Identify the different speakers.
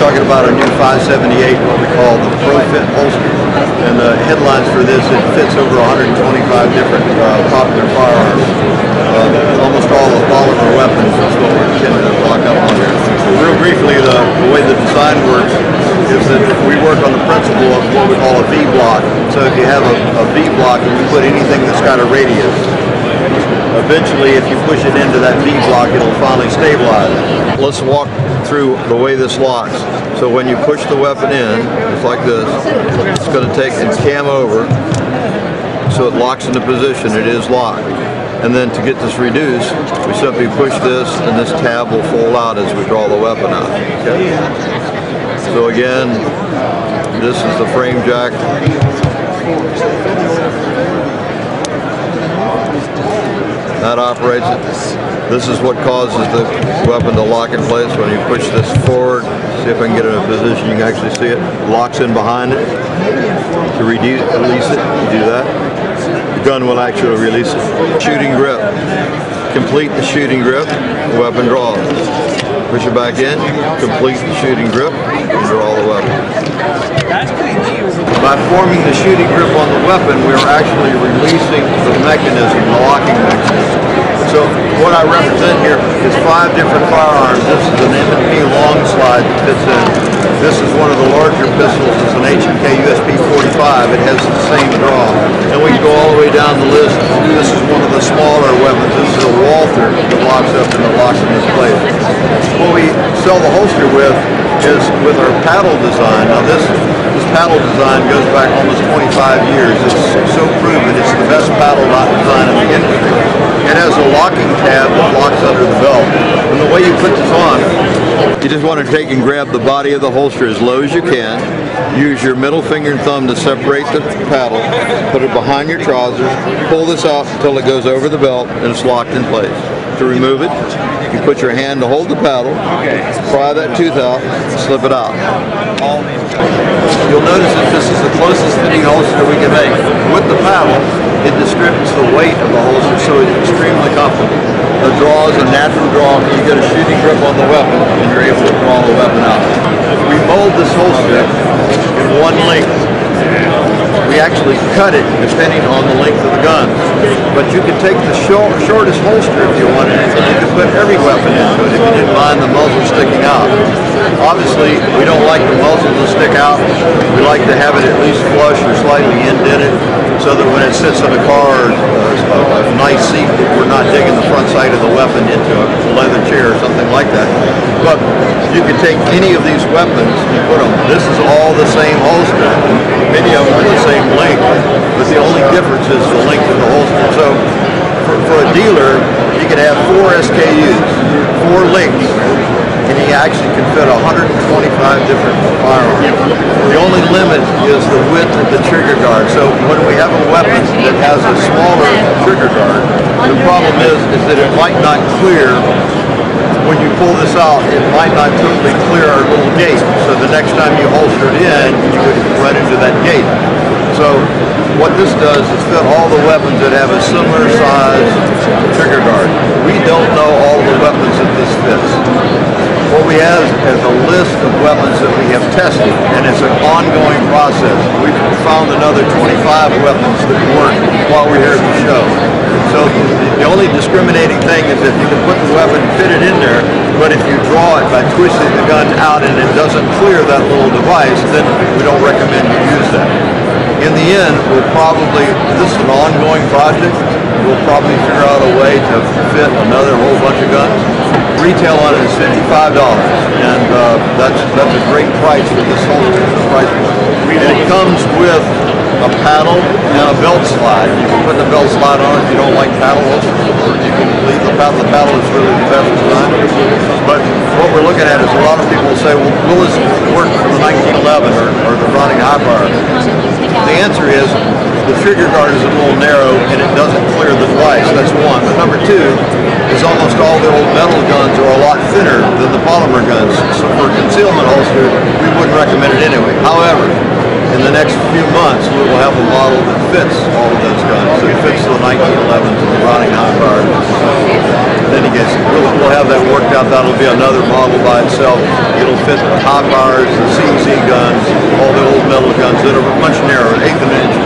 Speaker 1: talking about a new 578, what we call the Pro Fit holster. And the headlines for this, it fits over 125 different popular firearms. Almost all the polymer weapons is what we're intended to lock up on there. Real briefly, the way the design works is that we work on the principle of what we call a V-block. So if you have a V-block and you put anything that's got a radius, eventually if you push it into that V-block, it'll finally stabilize. Let's walk through the way this locks. So when you push the weapon in, just like this, it's going to take and cam over so it locks into position. It is locked. And then to get this reduced, we simply push this and this tab will fold out as we draw the weapon out. Okay? So again, this is the frame jack. That operates it. This is what causes the weapon to lock in place. When you push this forward, see if I can get it in a position, you can actually see it. Locks in behind it. To release it, you do that. The gun will actually release it. Shooting grip. Complete the shooting grip, the weapon draws. Push it back in, complete the shooting grip, and draw the weapon. By forming the shooting grip on the weapon, we are actually releasing the mechanism, the locking mechanism. So what I represent here is 5 different firearms. This is an M&P long slide that fits in. This is one of the larger pistols. It's an H&K USB 45. It has the same draw. And we can go all the way down the list. This is one of the smaller weapons. This is a Walther that locks up and it locks in this place. What we sell the holster with is with our paddle design. Now this paddle design goes back almost 25 years. It's so proven. It's the best paddle lock design in the industry. It has a locking tab that locks under the belt. And the way you put this on, you just want to take and grab the body of the holster as low as you can. Use your middle finger and thumb to separate the paddle. Put it behind your trousers. Pull this out until it goes over the belt and it's locked in place. To remove it, you put your hand to hold the paddle, pry that tooth out, and slip it out. You'll notice that this is the closest fitting holster we can make. With the paddle, it distributes the weight of the holster, so it's extremely comfortable. The draw is a natural draw. You get a shooting grip on the weapon, and you're able to draw the weapon out. We mold this holster in one length. We actually cut it depending on the length of the gun. But you can take the shortest holster if you wanted, and you can put every weapon into it if you didn't mind the muzzle sticking out. Obviously, we don't like the muzzle to stick out. We like to have it at least flush or slightly indented so that when it sits in a car or a nice seat, we're not digging the front side of the weapon into a leather chair or something like that. But you can take any of these weapons and put them. This is all the same holster. Many of them are the same length, but the only difference is the length of the holster. So for a dealer, he can have 4 SKUs, 4 links, and he actually can fit 125 different firearms. The only limit is the width of the trigger guard. So when we have a weapon that has a smaller trigger guard, the problem is that it might not clear. When you pull this out, it might not totally clear our little gate. So the next time you holster it in, you would run into that gate. So what this does is fit all the weapons that have a similar size trigger guard. We don't know all the weapons that this fits. What we have is a list of weapons that we have tested, and it's an ongoing process. We've found another 25 weapons that work while we're here at the show. So the only discriminating thing is if you can put the weapon, fit it in there, but if you draw it by twisting the gun out and it doesn't clear that little device, then we don't recommend you use that. In the end, this is an ongoing project. We'll probably figure out a way to fit another whole bunch of guns. Retail on it is $55, and that's a great price for this holster. And it comes with a paddle and a belt slide. You can put the belt slide on if you don't like paddle holsters, or you can leave the paddle. The paddle is really the best design. But what we're looking at is a lot of people say, well, will this work for the 1911 or the Browning High Fire? The answer is the trigger guard is a little narrow and it doesn't clear the device. That's one. But number 2 is almost all the old metal guns are a lot thinner than the polymer guns. So for a concealment holster, we wouldn't recommend it anyway. However, in the next few months, we will have a model that fits all of those guns. So it fits the 1911s and the Browning High Fire. Then we'll have have that worked out. That'll be another model by itself. It'll fit the high fires, the CZ guns, all the old metal guns that are much narrower, 1/8 of an inch